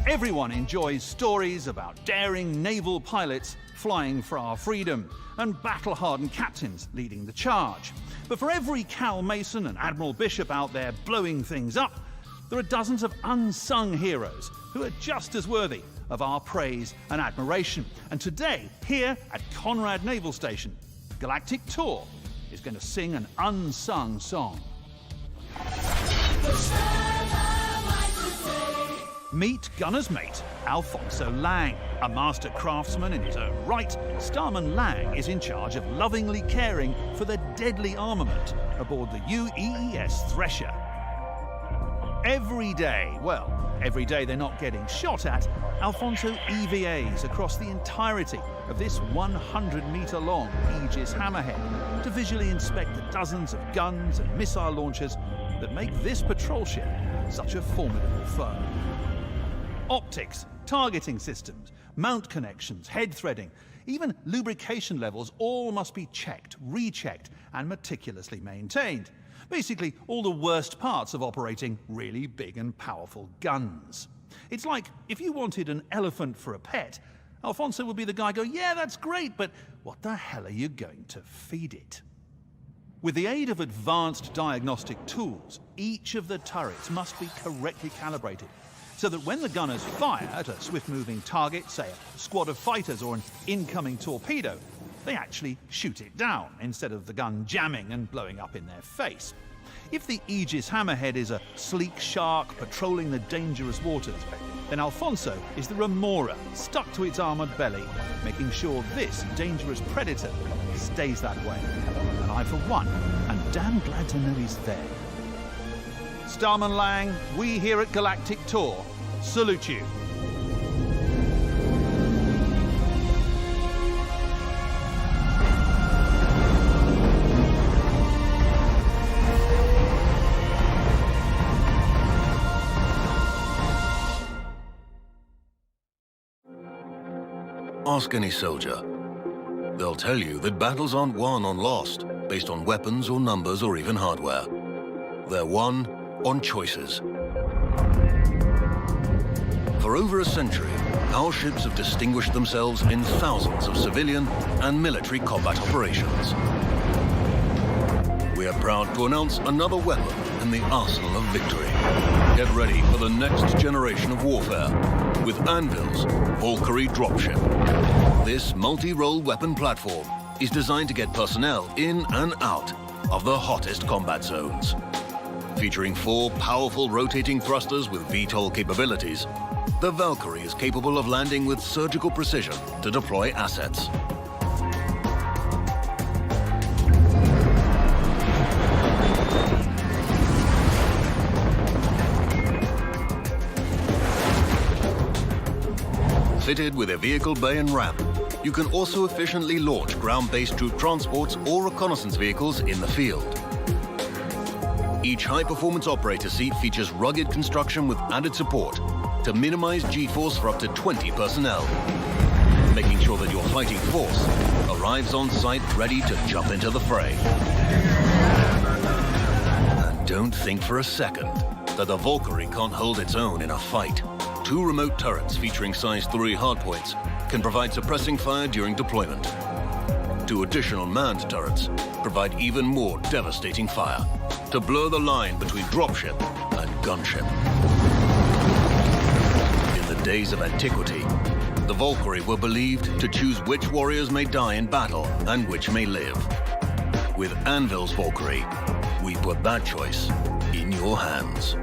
Everyone enjoys stories about daring naval pilots flying for our freedom and battle-hardened captains leading the charge. But for every Cal Mason and Admiral Bishop out there blowing things up, there are dozens of unsung heroes who are just as worthy of our praise and admiration. And today, here at Conrad Naval Station, Galactic Tour is going to sing an unsung song. Meet Gunner's mate, Alfonso Lang. A master craftsman in his own right, Starman Lang is in charge of lovingly caring for the deadly armament aboard the UEES Thresher. Every day they're not getting shot at, Alfonso EVAs across the entirety of this 100-metre-long Aegis hammerhead to visually inspect the dozens of guns and missile launchers that make this patrol ship such a formidable foe. Optics, targeting systems, mount connections, head threading, even lubrication levels all must be checked, rechecked, and meticulously maintained. Basically, all the worst parts of operating really big and powerful guns. It's like if you wanted an elephant for a pet, Alfonso would be the guy going, yeah, that's great, but what the hell are you going to feed it? With the aid of advanced diagnostic tools, each of the turrets must be correctly calibrated, so that when the gunners fire at a swift-moving target, say a squad of fighters or an incoming torpedo, they actually shoot it down, instead of the gun jamming and blowing up in their face. If the Aegis hammerhead is a sleek shark patrolling the dangerous waters, then Alfonso is the remora stuck to its armoured belly, making sure this dangerous predator stays that way. And I, for one, am damn glad to know he's there. Starman Lang, we here at Galactic Tour salute you. Ask any soldier. They'll tell you that battles aren't won or lost based on weapons or numbers or even hardware. They're won on choices. For over a century, our ships have distinguished themselves in thousands of civilian and military combat operations. We are proud to announce another weapon in the arsenal of victory. Get ready for the next generation of warfare with Anvil's Valkyrie dropship. This multi-role weapon platform is designed to get personnel in and out of the hottest combat zones. Featuring 4 powerful rotating thrusters with VTOL capabilities, the Valkyrie is capable of landing with surgical precision to deploy assets. Fitted with a vehicle bay and ramp, you can also efficiently launch ground-based troop transports or reconnaissance vehicles in the field. Each high-performance operator seat features rugged construction with added support to minimize G-force for up to 20 personnel, making sure that your fighting force arrives on site ready to jump into the fray. And don't think for a second that the Valkyrie can't hold its own in a fight. 2 remote turrets featuring size 3 hardpoints can provide suppressing fire during deployment. 2 additional manned turrets provide even more devastating fire to blur the line between dropship and gunship. In the days of antiquity, the Valkyrie were believed to choose which warriors may die in battle and which may live. With Anvil's Valkyrie, we put that choice in your hands.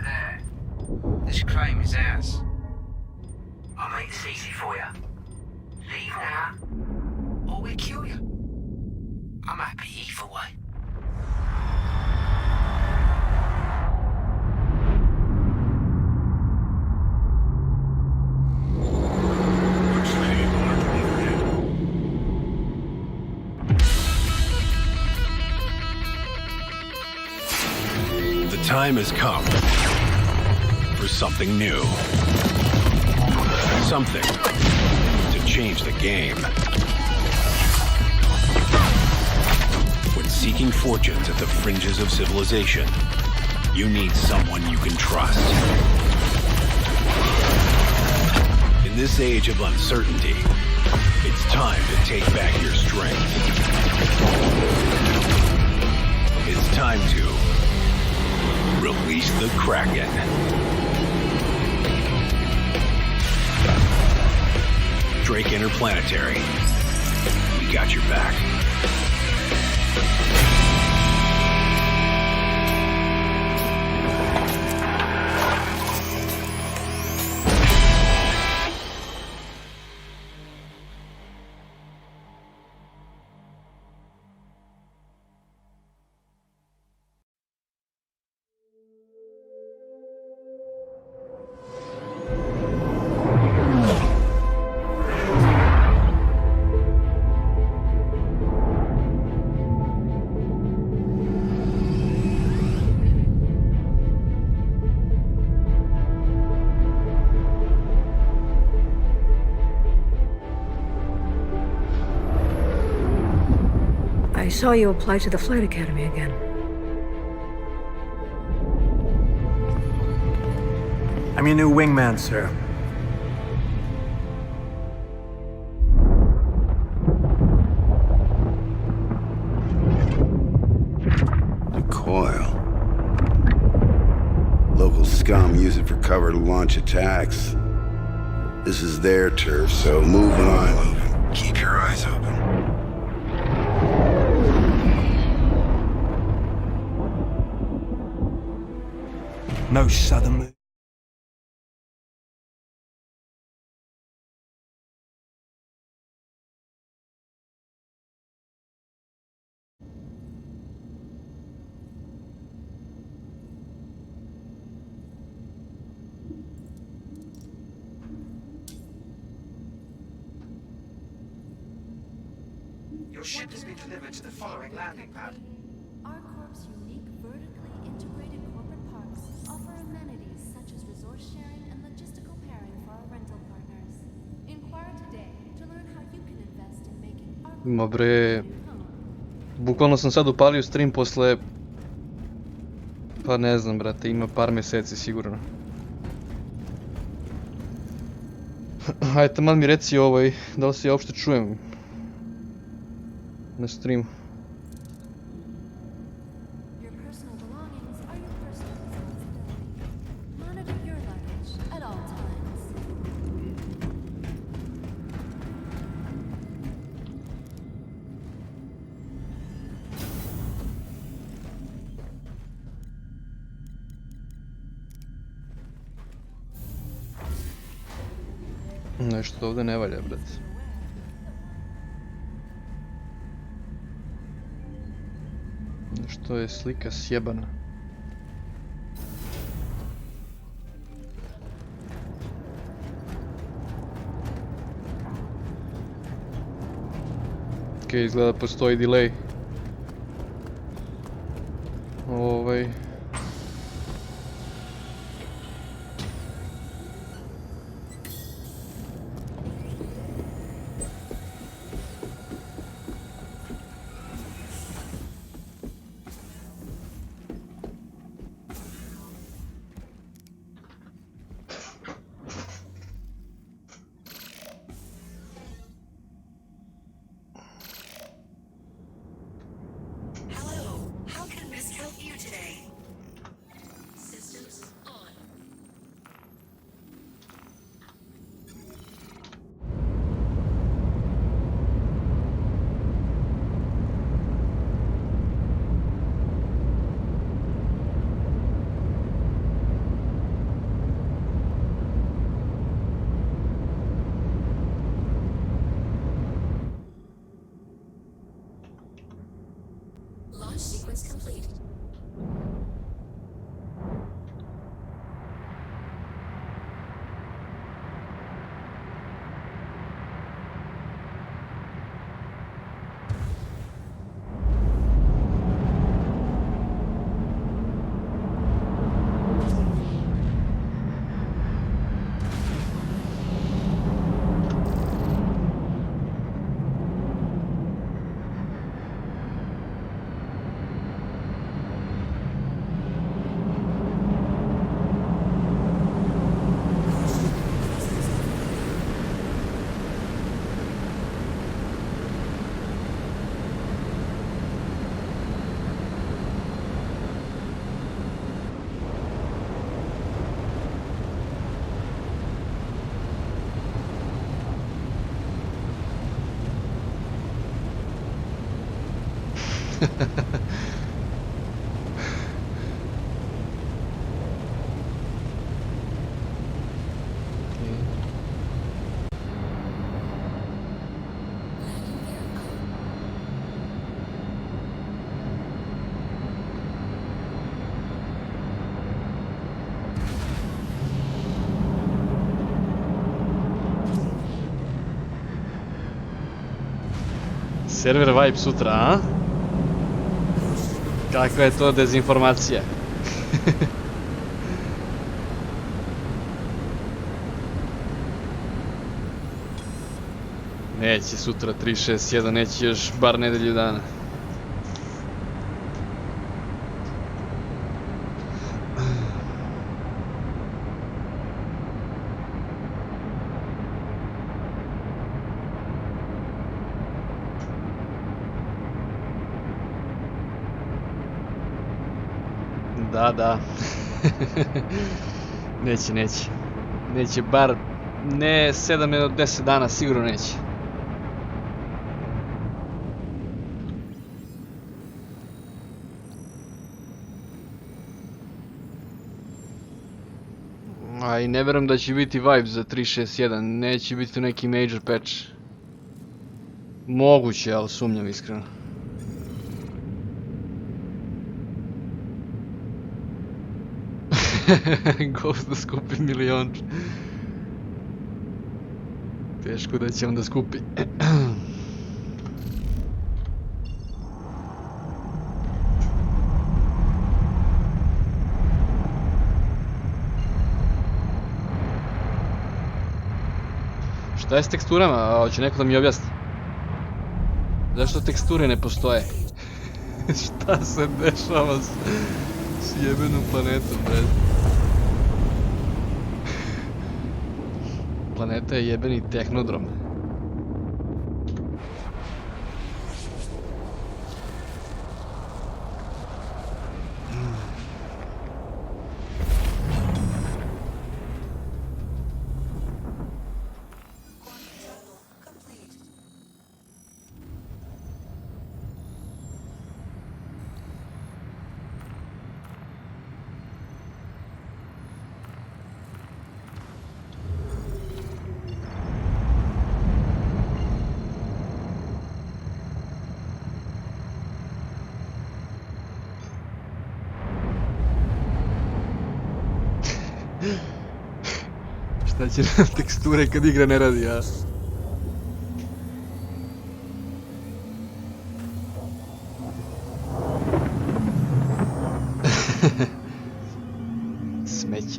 there. This claim is ours. I'll make this easy for you. Leave now, or we'll kill you. I'm happy either way. The time has come for something new. Something to change the game. When seeking fortunes at the fringes of civilization, you need someone you can trust. In this age of uncertainty, it's time to take back your strength. It's time to release the Kraken. Drake Interplanetary. We got your back. I saw you apply to the Flight Academy again. I'm your new wingman, sir. The coil. Local scum use it for cover to launch attacks. This is their turf, so move when I'm moving. Keep your eyes open. No southern move. Your ship has been delivered to the following landing pad. Our Corp's unique vertically integrated corporate parks offer amenities such as resource sharing and logistical pairing for our rental partners. Inquire today to learn how you can invest in making our Ma bre, bukvalno sam sad upalio stream posle, pa ne znam brate, ima par mjeseci sigurno. Hajde, taman mi reci da li se ja uopšte čujem na streamu. Your personal belongings are your personal responsibility. Monitor your luggage at all times. Nešto ovdje ne valja, brate. Nešto je slika sjebana. Okej, izgleda postoji delay. Server Vibe sutra, a? Kakva je to dezinformacija? Neće sutra 361, neće još bar nedelju dana. Da. Neće. Neće bar, ne 7 nego 10 dana, sigurno neće. A i ne vjerujem da će biti vibe za 361, neće biti neki major patch. Moguće, ali sumnjam iskreno. Ghost da skupi milion. Teško da će on da skupi. Šta je s teksturama? Hoće neko da mi objasni. Zašto teksture ne postoje? Šta se dešava s jebenom planetom, bre? Planeta je jebeni tehnodrom. Šta će nam teksture kad igra ne radi, a?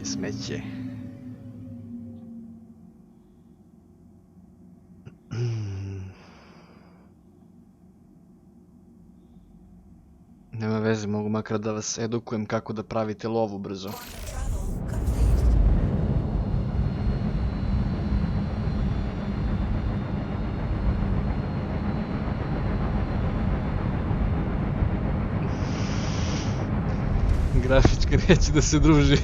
Smeće. Nema veze, mogu makar da vas edukujem kako da pravite lovu brzo. Grafička neće da se druži.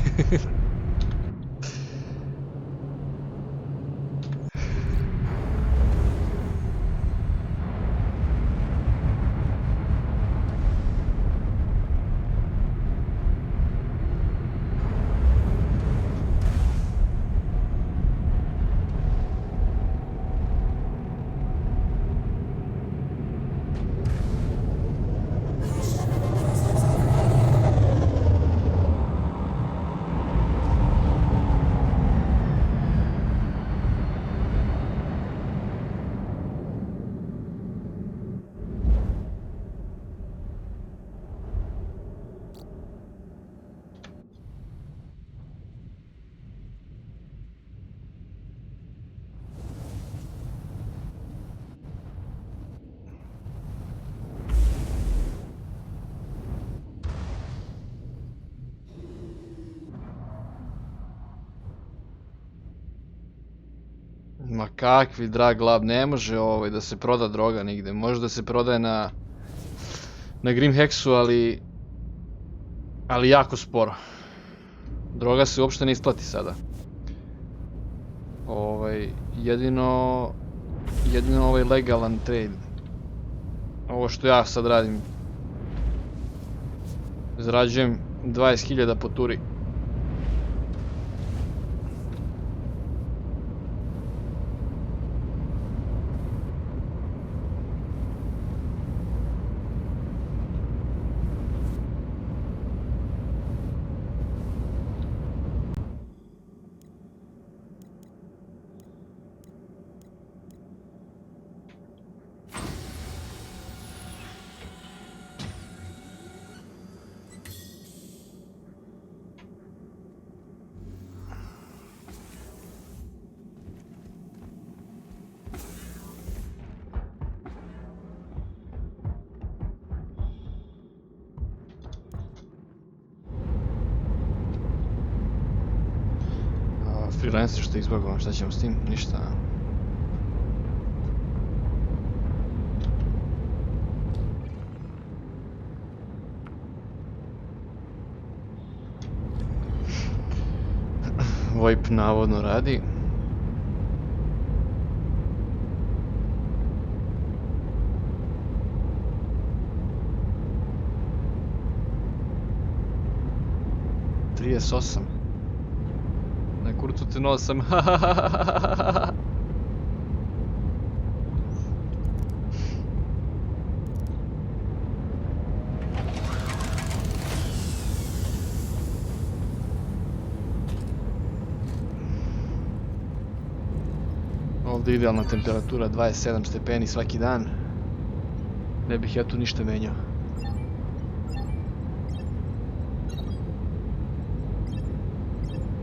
Ma kakvi drag lab, ne može da se proda droga nigde, može da se prodaje na Grimhexu, ali jako sporo. Droga se uopšte ne isplati sada. Jedino legalan trade. Ovo što ja sad radim. Zarađujem 20.000 po turi. Freelancer što izbogao, šta ćemo s tim? Ništa. VoIP navodno radi. Na kurcu te nosam. Ovdje idealna temperatura 27 stepeni svaki dan. Ne bih ja tu ništa menjao.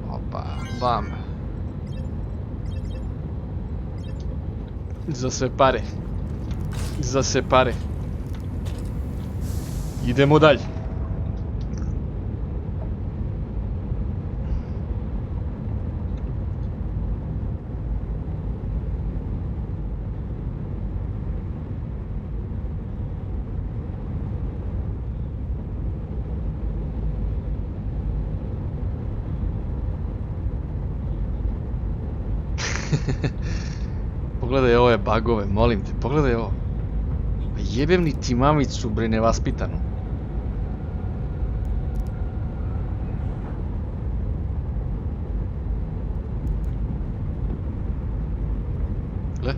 Opa, bam. Za sve pare. Za sve pare. Idemo dalje. Pogledaj ove bagove, molim te, pogledaj ovo. Jebem li ti mamicu, bre, nevaspitanu. Gle.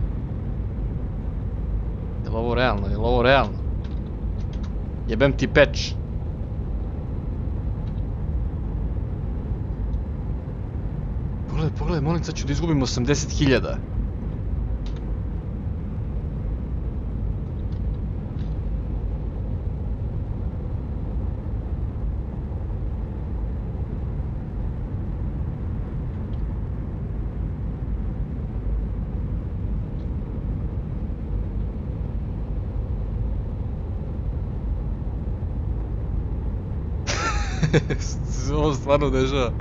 Je li ovo realno, je li ovo realno? Jebem ti peč. Pogledaj, pogledaj, molim, sad ću da izgubim 80.000. Ovo stvarno dešava.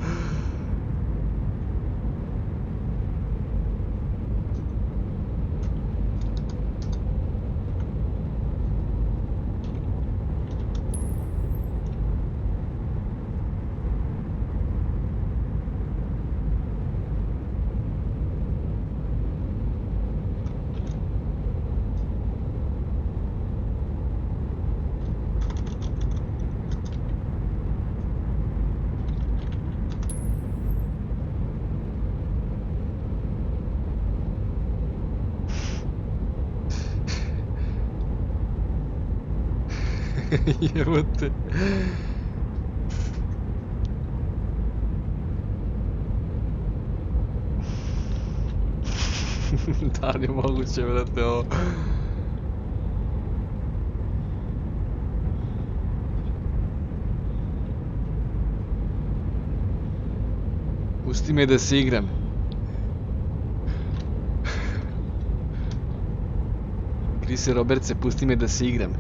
Jebote. Da li je moguće, brate, ovo? Pusti me da se igram. Krise Robertse, pusti me da se igram.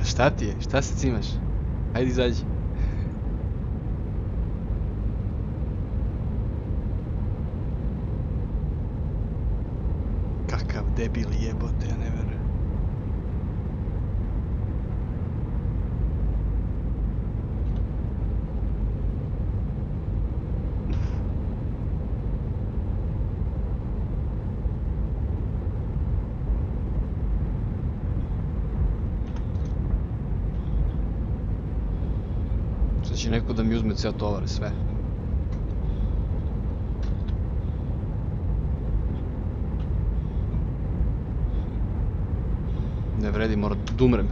Šta ti je? Šta se cimaš? Hajde izađi. Kakav debil jebote, ja ne verujem. Će neko da mi uzme ceo tovar, sve. Ne vredi, moram da umrem.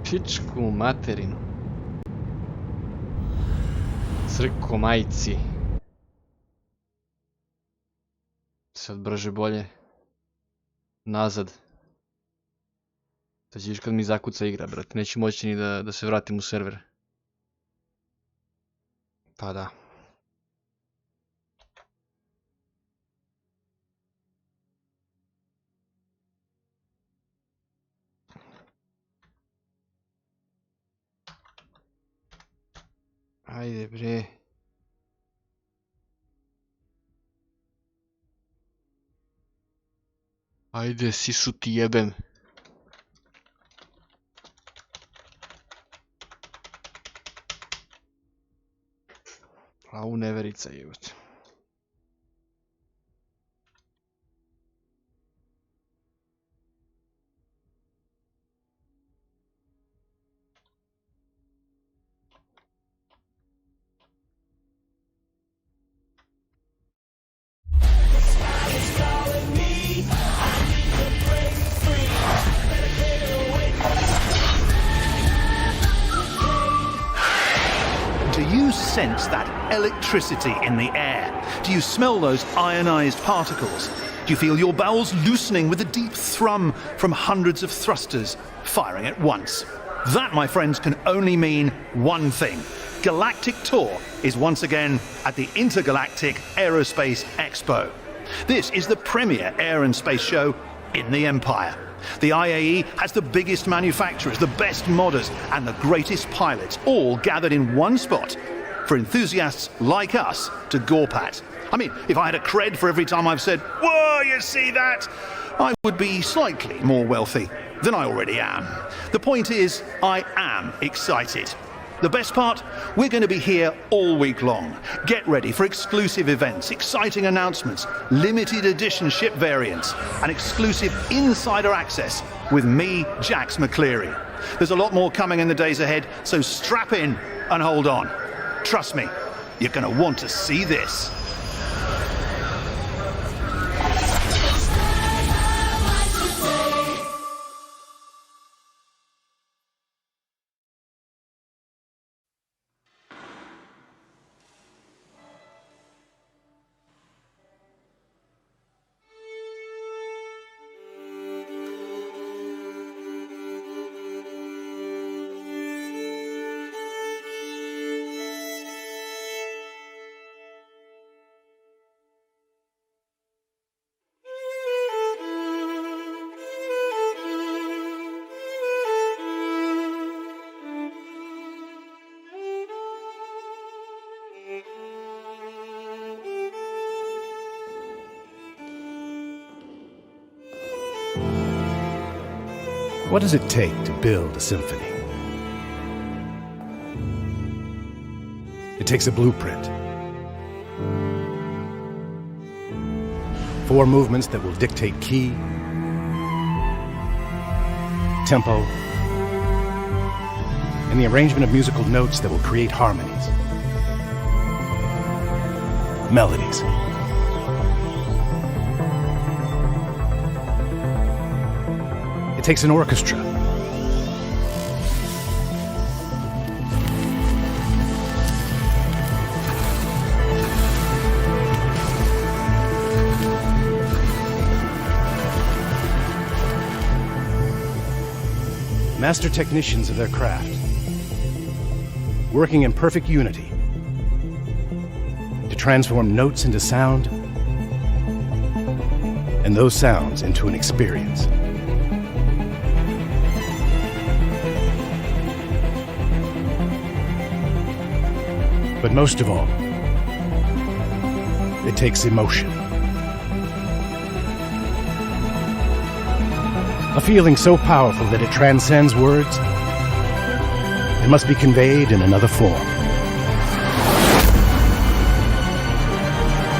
Pičku materinu. Crko majci. Sad brže bolje. Nazad. Sad ćeš kad mi zakuca igra, brate. Neću moći ni da se vratim u server. Pa da. Ajde bre. Ajde, sisu ti jebem. Plavu neverica jebate. Do you sense that electricity in the air? Do you smell those ionized particles? Do you feel your bowels loosening with a deep thrum from hundreds of thrusters firing at once? That, my friends, can only mean one thing. Galactic Tour is once again at the Intergalactic Aerospace Expo. This is the premier air and space show in the Empire. The IAE has the biggest manufacturers, the best modders, and the greatest pilots, all gathered in one spot for enthusiasts like us to gawp at. I mean, if I had a cred for every time I've said, "Whoa, you see that?" I would be slightly more wealthy than I already am. The point is, I am excited. The best part? We're going to be here all week long. Get ready for exclusive events, exciting announcements, limited edition ship variants, and exclusive insider access with me, Jax McCleary. There's a lot more coming in the days ahead, so strap in and hold on. Trust me, you're going to want to see this. What does it take to build a symphony? It takes a blueprint. 4 movements that will dictate key, tempo, and the arrangement of musical notes that will create harmonies, melodies. It takes an orchestra. Master technicians of their craft, working in perfect unity to transform notes into sound and those sounds into an experience. But most of all, it takes emotion. A feeling so powerful that it transcends words. It must be conveyed in another form.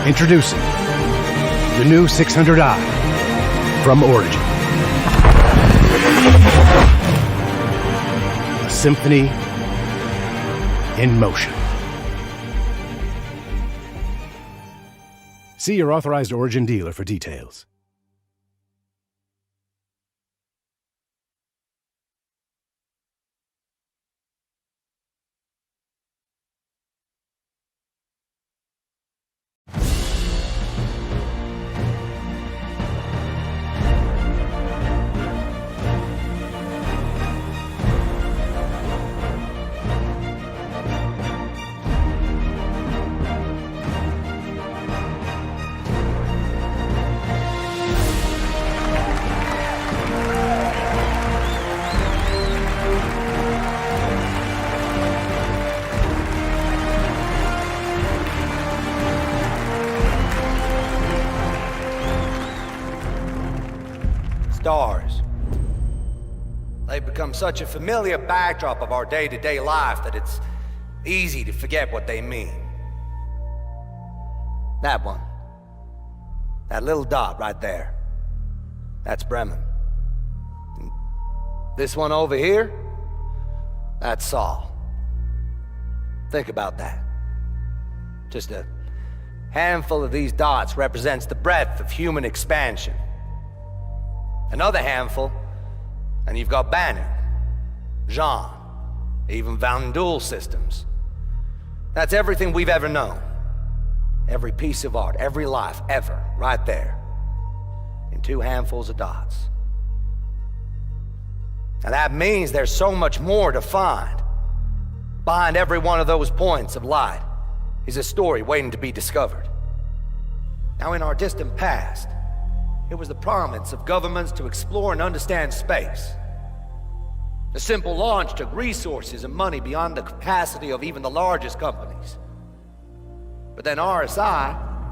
Introducing the new 600i from Origin. A symphony in motion. See your authorized Origin dealer for details. become such a familiar backdrop of our day-to-day life that it's easy to forget what they mean. That one. That little dot right there. That's Bremen. And this one over here, that's Saul. Think about that. Just a handful of these dots represents the breadth of human expansion. Another handful, and you've got Banner, Jean, even Van Duel systems. That's everything we've ever known. Every piece of art, every life, ever, right there. In 2 handfuls of dots. Now that means there's so much more to find. Behind every one of those points of light is a story waiting to be discovered. Now in our distant past, it was the province of governments to explore and understand space. The simple launch took resources and money beyond the capacity of even the largest companies. But then RSI